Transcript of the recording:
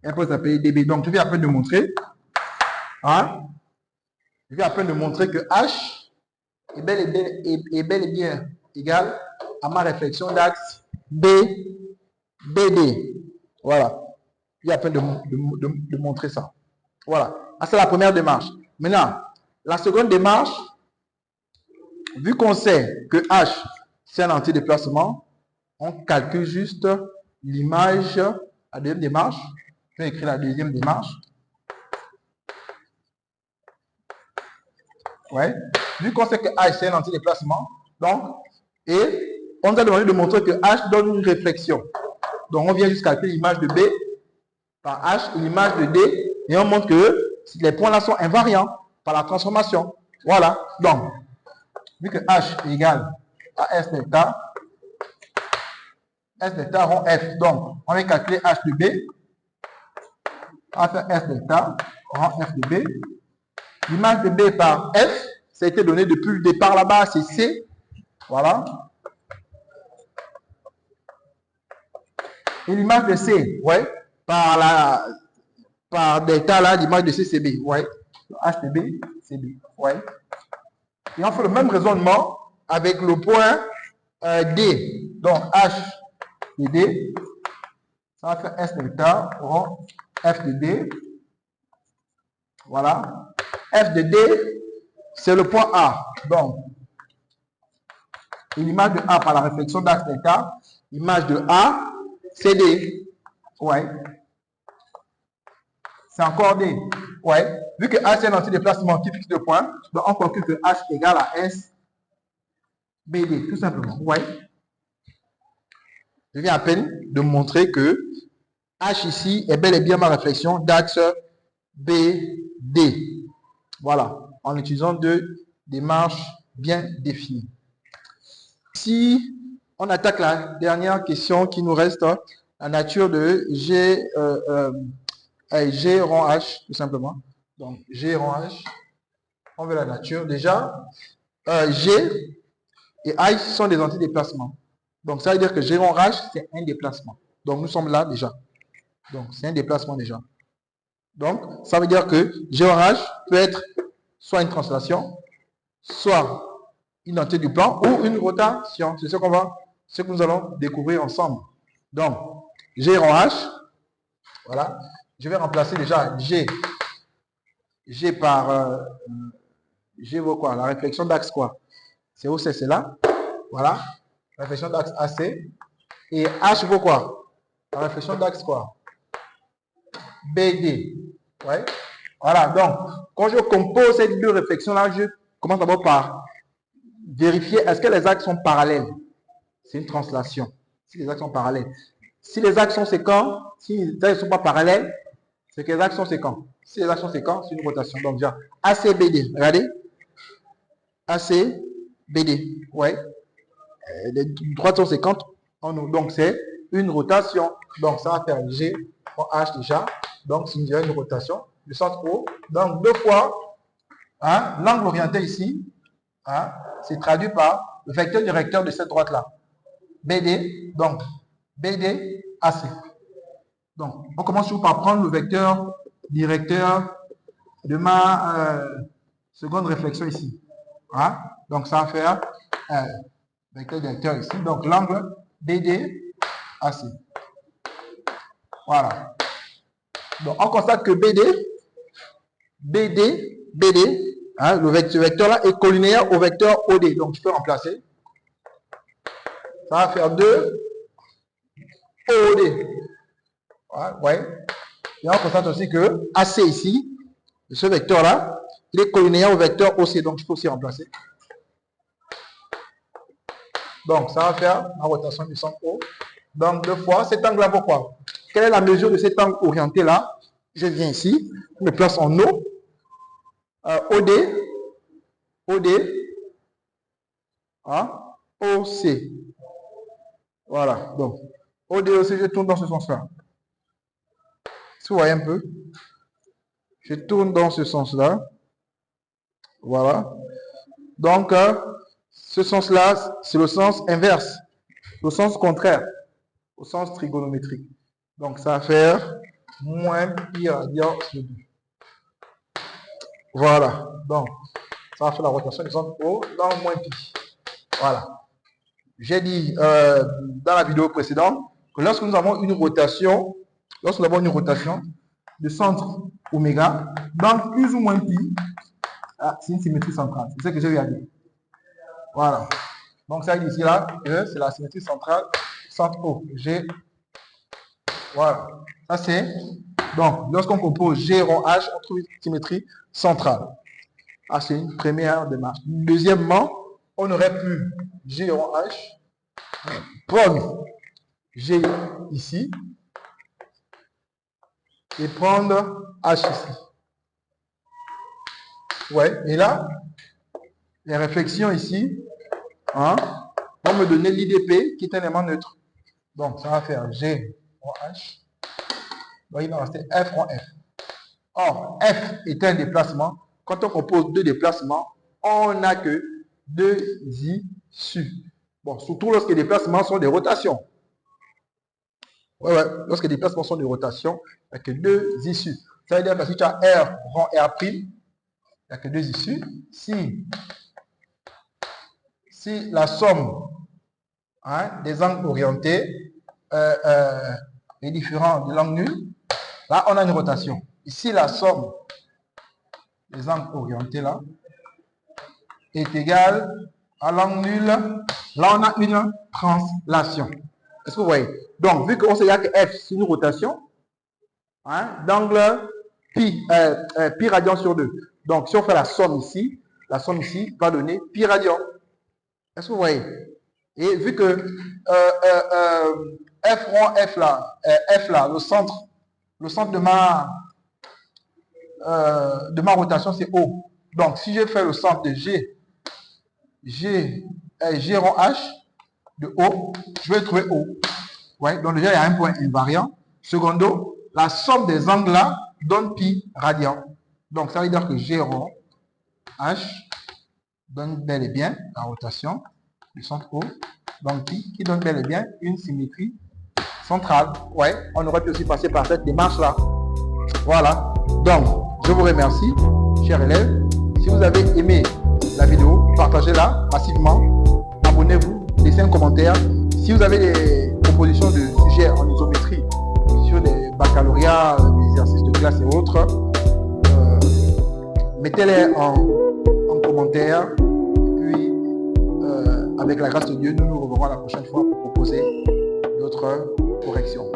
Elle peut s'appeler DB. Donc, je vais à peine de montrer, hein, je vais à peine de montrer que H est bel et bien égal à ma réflexion d'axe BD. Voilà. Je vais à peine de montrer ça. Voilà. C'est la première démarche. Maintenant, la seconde démarche, vu qu'on sait que H, c'est un antidéplacement, on calcule juste l'image, la deuxième démarche. Je vais écrire la deuxième démarche. Ouais. Vu qu'on sait que H, c'est un antidéplacement, donc, et on nous a demandé de montrer que H donne une réflexion. Donc, on vient juste calculer l'image de B par H et l'image de D, et on montre que les points là sont invariants par la transformation. Voilà. Donc, vu que H est égal à S delta rond F. Donc, on va calculer H de B. On va faire S delta rend F de B. L'image de B par F, ça a été donné depuis le départ là-bas, c'est C. Voilà. Et l'image de C, ouais, par delta là, l'image de C, c'est B. Ouais. H de B, c'est B. Ouais. Et on fait le même raisonnement avec le point D. Donc, H de D, ça va faire S delta rond F de D. Voilà. F de D, c'est le point A. Donc, l'image de A par la réflexion d'axe delta, l'image de A, c'est D. Ouais. C'est encore D. Ouais. Vu que H c'est un antidéplacement qui fixe le point, donc on calcule que H égale à S BD, tout simplement. Ouais. Je viens à peine de montrer que H ici est bel et bien ma réflexion d'axe BD. Voilà. En utilisant deux démarches bien définies. Si on attaque la dernière question qui nous reste, la nature de G rond H, tout simplement. Donc, G rond H, on veut la nature. Déjà, G et H sont des antidéplacements. Donc, ça veut dire que G rond H, c'est un déplacement. Donc, nous sommes là déjà. Donc, c'est un déplacement déjà. Donc, ça veut dire que G rond H peut être soit une translation, soit une identité du plan ou une rotation. C'est ce que nous allons découvrir ensemble. Donc, G rond H, voilà. Je vais remplacer déjà G par G vaut quoi? La réflexion d'axe quoi? C'est où c'est là. Voilà. La réflexion d'axe AC. Et H vaut quoi? La réflexion d'axe quoi? BD. Ouais. Voilà. Donc, quand je compose ces deux réflexions-là, je commence d'abord par vérifier est-ce que les axes sont parallèles. C'est une translation. Si les axes sont parallèles. Si les axes sont séquents, si les axes ne sont pas parallèles, c'est que les axes sont séquents. Si les axes sont séquents, c'est une rotation. Donc, déjà, ACBD. Regardez. ACBD. Ouais. Les droites sont séquentes. Donc, c'est une rotation. Donc, ça va faire G en H déjà. Donc, c'est une rotation du centre O. Donc, deux fois, hein, l'angle orienté ici, hein, c'est traduit par le vecteur directeur de cette droite-là. BD, donc BD, AC. Donc, on commence toujours par prendre le vecteur directeur de ma seconde réflexion ici. Hein? Donc, ça va faire vecteur directeur ici. Donc, l'angle BD, AC. Voilà. Donc, on constate que BD, hein, le vecteur-là est collinéaire au vecteur OD. Donc, je peux remplacer. Ça va faire 2 OD. Ouais. Et on constate aussi que AC ici, ce vecteur-là, il est collinéaire au vecteur OC. Donc, je peux aussi remplacer. Donc, ça va faire la rotation du centre O. Donc, deux fois, cet angle-là, pourquoi? Quelle est la mesure de cet angle orienté-là? Je viens ici, je me place en O. OD, hein, OC. Voilà, donc, OD, OC, je tourne dans ce sens-là. Si vous voyez un peu, je tourne dans ce sens-là. Voilà. Donc, ce sens-là, c'est le sens inverse, le sens contraire, au sens trigonométrique. Donc, ça va faire moins pi radian sur 2. Voilà. Donc, ça va faire la rotation du centre O dans moins pi. Voilà. J'ai dit dans la vidéo précédente que lorsque nous avons une rotation, de centre oméga, dans plus ou moins pi, c'est une symétrie centrale. C'est ce que je viens de dire. Voilà. Donc ça ici là, c'est la symétrie centrale, centre O. G. Voilà. Ça c'est. Donc, lorsqu'on compose G rond H, on trouve une symétrie centrale. C'est une première démarche. Deuxièmement, on aurait pu G rond H prendre G ici et prendre H ici. Ouais, et là, les réflexions ici vont me donner l'IDP qui est un élément neutre. Donc, ça va faire G rond H. Donc, il va rester F rond F. Or, F est un déplacement. Quand on compose deux déplacements, on n'a que deux issues. Bon, surtout lorsque les déplacements sont des rotations. Ouais, lorsque les déplacements sont des rotations, il n'y a que deux issues. Ça veut dire que si tu as R rond R', il n'y a que deux issues. Si la somme des angles orientés est différente de l'angle nul, là, on a une rotation. Ici, la somme des angles orientés là est égale à l'angle nul. Là, on a une translation. Est-ce que vous voyez? Donc, vu qu'on sait que F, c'est une rotation d'angle pi radian sur 2. Donc, si on fait la somme ici va donner pi radian. Est-ce que vous voyez? Et vu que F rond F là, le centre de ma rotation, c'est O. Donc, si je fais le centre de G rond H de O, je vais trouver O. Ouais, donc déjà, il y a un point invariant. Secondo, la somme des angles là donne pi radian. Donc, ça veut dire que G rond H donne bel et bien la rotation du centre O. Donc, pi qui donne bel et bien une symétrie centrale. Ouais, on aurait pu aussi passer par cette démarche-là. Voilà. Donc, je vous remercie, chers élèves. Si vous avez aimé la vidéo, partagez-la massivement. Abonnez-vous, laissez un commentaire. Si vous avez des propositions de sujets en isométrie sur des baccalauréats, des exercices de classe et autres, mettez-les en commentaire. Et puis, avec la grâce de Dieu, nous nous reverrons la prochaine fois pour proposer d'autres corrections.